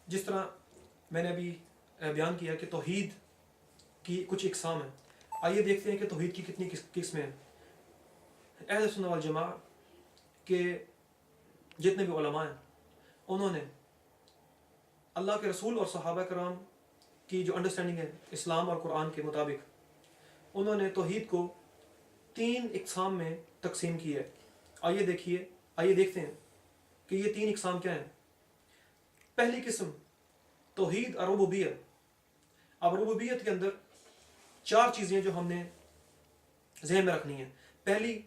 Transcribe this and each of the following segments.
جس طرح میں نے ابھی بیان کیا کہ توحید کی کچھ اقسام ہیں، آئیے دیکھتے ہیں کہ توحید کی کتنی قسمیں ہیں۔ اہل سنت والجماع کے جتنے بھی علماء ہیں انہوں نے اللہ کے رسول اور صحابہ کرام کی جو انڈرسٹینڈنگ ہے اسلام اور قرآن کے مطابق، انہوں نے توحید کو 3 اقسام میں تقسیم کی ہے۔ آئیے دیکھتے ہیں کہ یہ 3 اقسام کیا ہیں۔ پہلی قسم توحید الربوبیہ۔ اب ربوبیت کے اندر 4 چیزیں جو ہم نے ذہن میں رکھنی ہیں۔ پہلی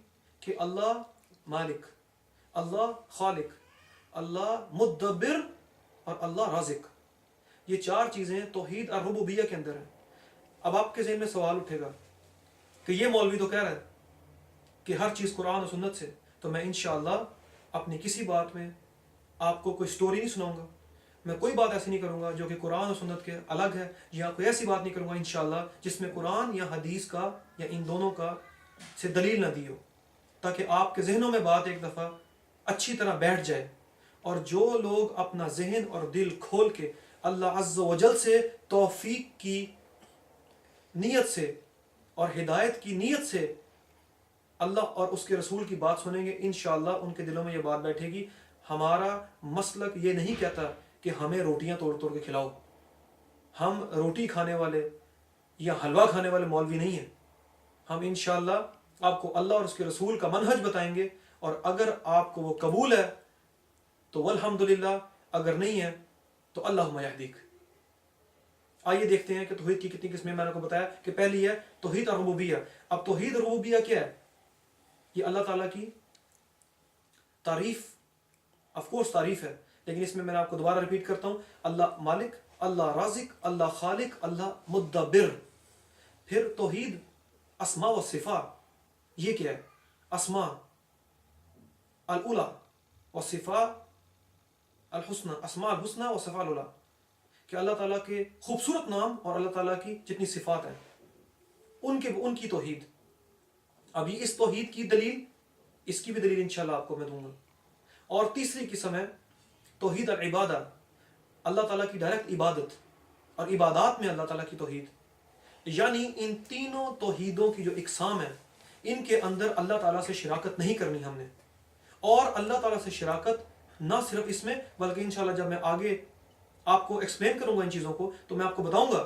کہ اللہ مالک، اللہ خالق، اللہ مدبر اور اللہ رازق۔ یہ 4 چیزیں توحید الربوبیہ کے اندر ہیں۔ اب آپ کے ذہن میں سوال اٹھے گا کہ یہ مولوی تو کہہ رہا ہے کہ ہر چیز قرآن و سنت سے، تو میں انشاءاللہ اپنی کسی بات میں آپ کو کوئی سٹوری نہیں سناؤں گا، میں کوئی بات ایسی نہیں کروں گا جو کہ قرآن و سنت کے الگ ہے، یا کوئی ایسی بات نہیں کروں گا انشاءاللہ جس میں قرآن یا حدیث کا یا ان دونوں کا سے دلیل نہ دی ہو، تاکہ آپ کے ذہنوں میں بات ایک دفعہ اچھی طرح بیٹھ جائے۔ اور جو لوگ اپنا ذہن اور دل کھول کے اللہ عز و جل سے توفیق کی نیت سے اور ہدایت کی نیت سے اللہ اور اس کے رسول کی بات سنیں گے، انشاءاللہ ان کے دلوں میں یہ بات بیٹھے گی۔ ہمارا مسلک یہ نہیں کہتا کہ ہمیں روٹیاں توڑ توڑ کے کھلاؤ، ہم روٹی کھانے والے یا حلوہ کھانے والے مولوی نہیں ہیں۔ ہم انشاءاللہ آپ کو اللہ اور اس کے رسول کا منہج بتائیں گے، اور اگر آپ کو وہ قبول ہے تو والحمدللہ، اگر نہیں ہے تو اللہم یہدیک۔ آئیے دیکھتے ہیں کہ توحید کی کتنی قسمیں۔ میں نے کو بتایا کہ پہلی ہے توحید الربوبیہ۔ اب توحید الربوبیہ کیا ہے؟ یہ اللہ تعالیٰ کی تعریف، آف کورس تعریف ہے، لیکن اس میں نے آپ کو دوبارہ ریپیٹ کرتا ہوں، اللہ مالک، اللہ رازق، اللہ خالق، اللہ مدبر۔ پھر توحید اسماء و صفات، یہ کیا ہے؟ اسماء الاولی و صفات الحسنہ، اسماء الحسنہ و صفات الاولی، کہ اللہ تعالیٰ کے خوبصورت نام اور اللہ تعالیٰ کی جتنی صفات ہیں ان کی توحید۔ ابھی اس توحید کی دلیل، اس کی بھی دلیل انشاءاللہ آپ کو میں دوں گا۔ اور تیسری قسم ہے توحید العبادہ، اللہ تعالیٰ کی ڈائریکٹ عبادت اور عبادات میں اللہ تعالیٰ کی توحید۔ یعنی ان تینوں توحیدوں کی جو اقسام ہیں ان کے اندر اللہ تعالیٰ سے شراکت نہیں کرنی ہم نے، اور اللہ تعالیٰ سے شراکت نہ صرف اس میں بلکہ انشاءاللہ جب میں آگے آپ کو ایکسپلین کروں گا ان چیزوں کو تو میں آپ کو بتاؤں گا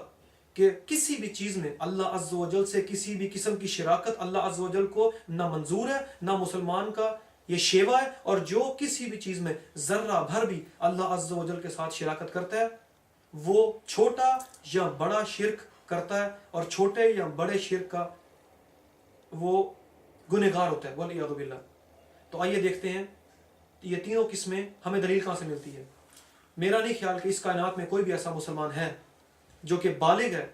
کہ کسی بھی چیز میں اللہ عز و جل سے کسی بھی قسم کی شراکت اللہ عز و جل کو نہ منظور ہے، نہ مسلمان کا یہ شیوا ہے، اور جو کسی بھی چیز میں ذرہ بھر بھی اللہ عز و جل کے ساتھ شراکت کرتا ہے وہ چھوٹا یا بڑا شرک کرتا ہے، اور چھوٹے یا بڑے شرک کا وہ گنہگار ہوتا ہے، والعیاذ باللہ۔ تو آئیے دیکھتے ہیں یہ تینوں قسمیں ہمیں دلیل کہاں سے ملتی ہے۔ میرا نہیں خیال کہ اس کائنات میں کوئی بھی ایسا مسلمان ہے جو کہ بالغ ہے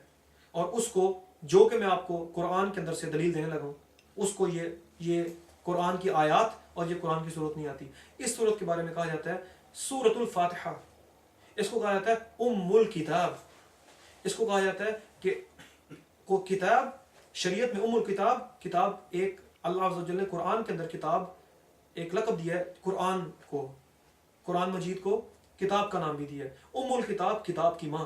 اور اس کو جو کہ میں آپ کو قرآن کے اندر سے دلیل دینے لگا ہوں اس کو یہ قرآن کی آیات اور یہ قرآن کی صورت نہیں آتی۔ اس صورت کے بارے میں کہا جاتا ہے سورۃ الفاتحہ، اس کو کہا جاتا ہے ام الکتاب، اس کو کہا جاتا ہے کہ کتاب شریعت میں ام الکتاب، کتاب ایک اللہ عز و جل نے قرآن کے اندر کتاب ایک لقب دیا ہے قرآن کو، قرآن مجید کو کتاب کا نام بھی دیا ہے، ام الکتاب کتاب کی ماں۔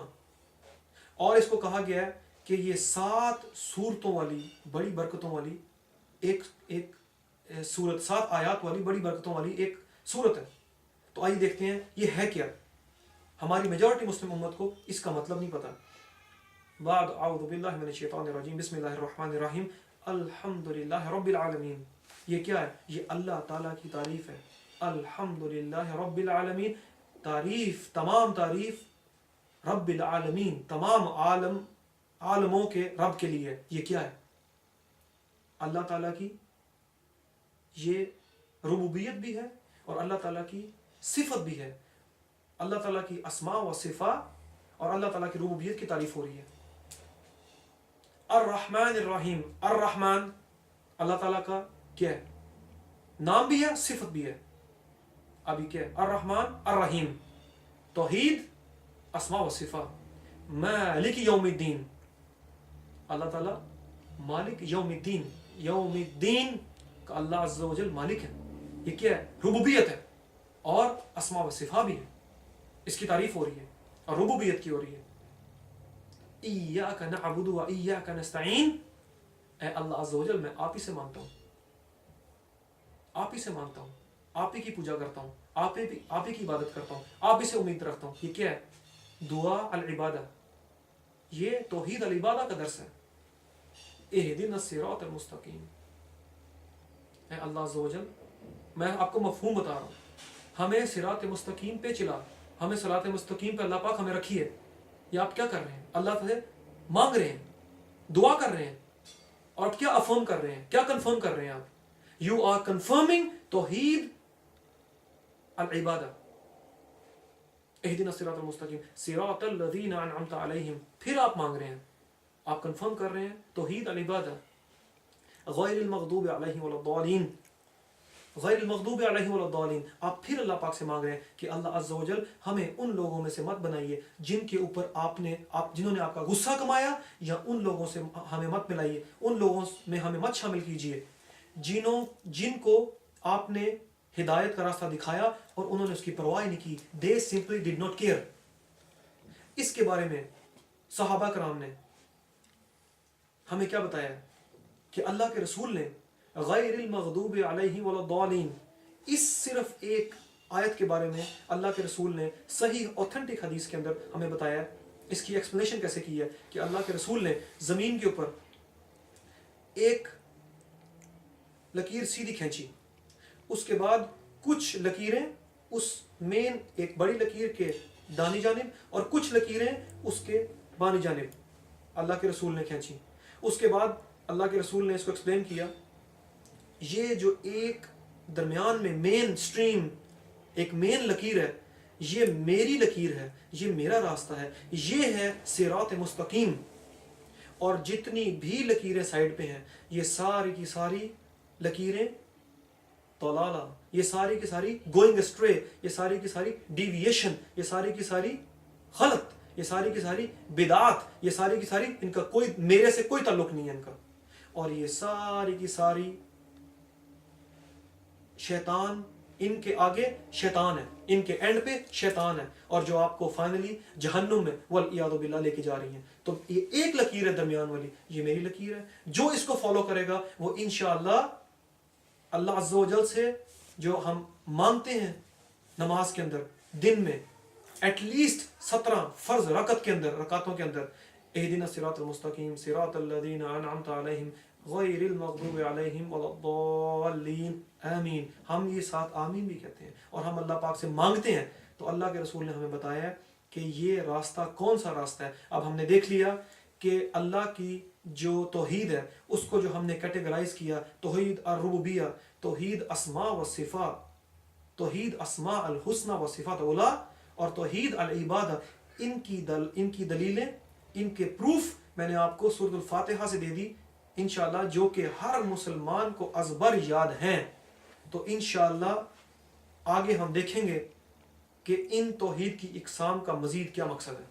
اور اس کو کہا گیا ہے کہ یہ 7 سورتوں والی بڑی برکتوں والی ایک سورت، 7 آیات والی بڑی برکتوں والی ایک سورت ہے۔ تو آئیے دیکھتے ہیں یہ ہے کیا۔ ہماری میجورٹی مسلم امت کو اس کا مطلب نہیں پتا۔ بعد اعوذ باللہ من الشیطان الرجیم، بسم اللہ الرحمن الرحیم، الحمدللہ رب العالمین۔ یہ کیا ہے؟ یہ اللہ تعالیٰ کی تعریف ہے۔ الحمدللہ رب العالمین، تعریف، تمام تعریف رب العالمین، تمام عالموں کے رب کے لیے۔ یہ کیا ہے؟ اللہ تعالیٰ کی یہ ربوبیت بھی ہے اور اللہ تعالیٰ کی صفت بھی ہے۔ اللہ تعالیٰ کی اسماء و صفات اور اللہ تعالیٰ کی ربوبیت کی تعریف ہو رہی ہے۔ الرحمن الرحیم، الرحمن اللہ تعالیٰ کا کیا ہے؟ نام بھی ہے، صفت بھی ہے۔ ابھی کیا ہے؟ الرحمن الرحیم، توحید، اسماء و صفات۔ مالک یوم الدین، اللہ تعالیٰ مالک یوم الدین، یوم الدین کا اللہ عز و جل مالک ہے۔ یہ کیا ہے؟ ربوبیت ہے اور اسماء و صفات بھی ہے، اس کی تعریف ہو رہی ہے۔ اور ربوبیت کی ہو رہی ہے. ایاک نعبد و ایاک نستعین، اے اللہ عز و جل میں آپ ہی سے مانگتا ہوں، آپ ہی سے مانگتا ہوں، آپ ہی کی پوجا کرتا ہوں، آپ ہی کی عبادت کرتا ہوں، آپ ہی سے امید رکھتا ہوں. یہ کیا ہے؟ دعا العبادہ، یہ توحید العبادہ کا درس ہے. اہدنا الصراط المستقیم. اے اللہ عز و جل میں آپ کو مفہوم بتا رہا ہوں، ہمیں صراط مستقیم پہ چلا، ہمیں صراط مستقیم پہ اللہ پاک ہمیں رکھیے. یہ آپ کیا کر رہے ہیں؟ اللہ سے مانگ رہے ہیں، دعا کر رہے ہیں، اور آپ کیا افرم کر رہے ہیں، کیا کنفرم کر رہے ہیں آپ؟ یو آر کنفرمنگ توحید العبادہ. اہدنا الصراط المستقیم صراط الذین انعمت علیہم، پھر آپ مانگ رہے ہیں، آپ کنفرم کر رہے ہیں توحید العبادہ. غیر المغضوب علیہم ولا الضالین، غیر المغضوب علیہم ولا الضالین. آپ پھر اللہ پاک سے مانگ رہے ہیں کہ اللہ عز و جل ہمیں ان لوگوں میں سے مت بنائیے جن کے اوپر جنہوں نے آپ کا غصہ کمایا، یا ان لوگوں سے ہمیں مت ملائیے، ان لوگوں میں ہمیں مت شامل کیجیے جن کو آپ نے ہدایت کا راستہ دکھایا اور انہوں نے اس کی پرواہ نہیں کی. they simply did not care. اس کے بارے میں صحابہ کرام نے ہمیں کیا بتایا کہ اللہ کے رسول نے غیر المغضوب علیہم ولا الضالین، اس صرف ایک آیت کے بارے میں اللہ کے رسول نے صحیح اوتھنٹک حدیث کے اندر ہمیں بتایا. اس کی ایکسپلینیشن کیسے کی ہے کہ اللہ کے رسول نے زمین کے اوپر ایک لکیر سیدھی کھینچی، اس کے بعد کچھ لکیریں اس مین ایک بڑی لکیر کے دانی جانب اور کچھ لکیریں اس کے بانی جانب اللہ کے رسول نے کھینچی. اس کے بعد اللہ کے رسول نے اس کو ایکسپلین کیا، یہ جو ایک درمیان میں مین سٹریم ایک مین لکیر ہے، یہ میری لکیر ہے، یہ میرا راستہ ہے، یہ ہے صراط مستقیم. اور جتنی بھی لکیریں سائڈ پہ ہیں یہ ساری کی ساری لکیریں طلالہ، یہ ساری کی ساری گوئنگ اسٹرے، یہ ساری کی ساری ڈیویشن، یہ ساری کی ساری غلط، یہ ساری کی ساری بدعات، یہ ساری کی ساری ان کا کوئی میرے سے کوئی تعلق نہیں ہے ان کا. اور یہ ساری کی ساری شیطان، ان کے آگے شیطان ہے، ان کے اینڈ پہ شیطان ہے، اور جو آپ کو فائنلی جہنم میں والعیاذ باللہ لے کے جا رہی ہیں. تو یہ ایک لکیر ہے درمیان والی، یہ میری لکیر ہے. جو اس کو فالو کرے گا وہ انشاءاللہ اللہ عز و جل سے جو ہم مانگتے ہیں نماز کے اندر دن میں ایٹ لیسٹ 17 فرض رکعتوں کے اندر اہدنا الصراط المستقیم صراط الذین انعمت علیہم غیر المغضوب علیہم ولا الضالین آمین. ہم یہ ساتھ آمین بھی کہتے ہیں اور ہم اللہ پاک سے مانگتے ہیں. تو اللہ کے رسول نے ہمیں بتایا ہے کہ یہ راستہ کون سا راستہ ہے. اب ہم نے دیکھ لیا کہ اللہ کی جو توحید ہے اس کو جو ہم نے کیٹیگرائز کیا، توحید الربوبیہ، توحید اسماء و صفات، توحید اسماء الحسنى و صفات اولا، اور توحید العبادہ. ان کی دلیلیں، ان کے پروف میں نے آپ کو سورۃ الفاتحہ سے دے دی انشاءاللہ، جو کہ ہر مسلمان کو ازبر یاد ہیں. تو انشاءاللہ آگے ہم دیکھیں گے کہ ان توحید کی اقسام کا مزید کیا مقصد ہے.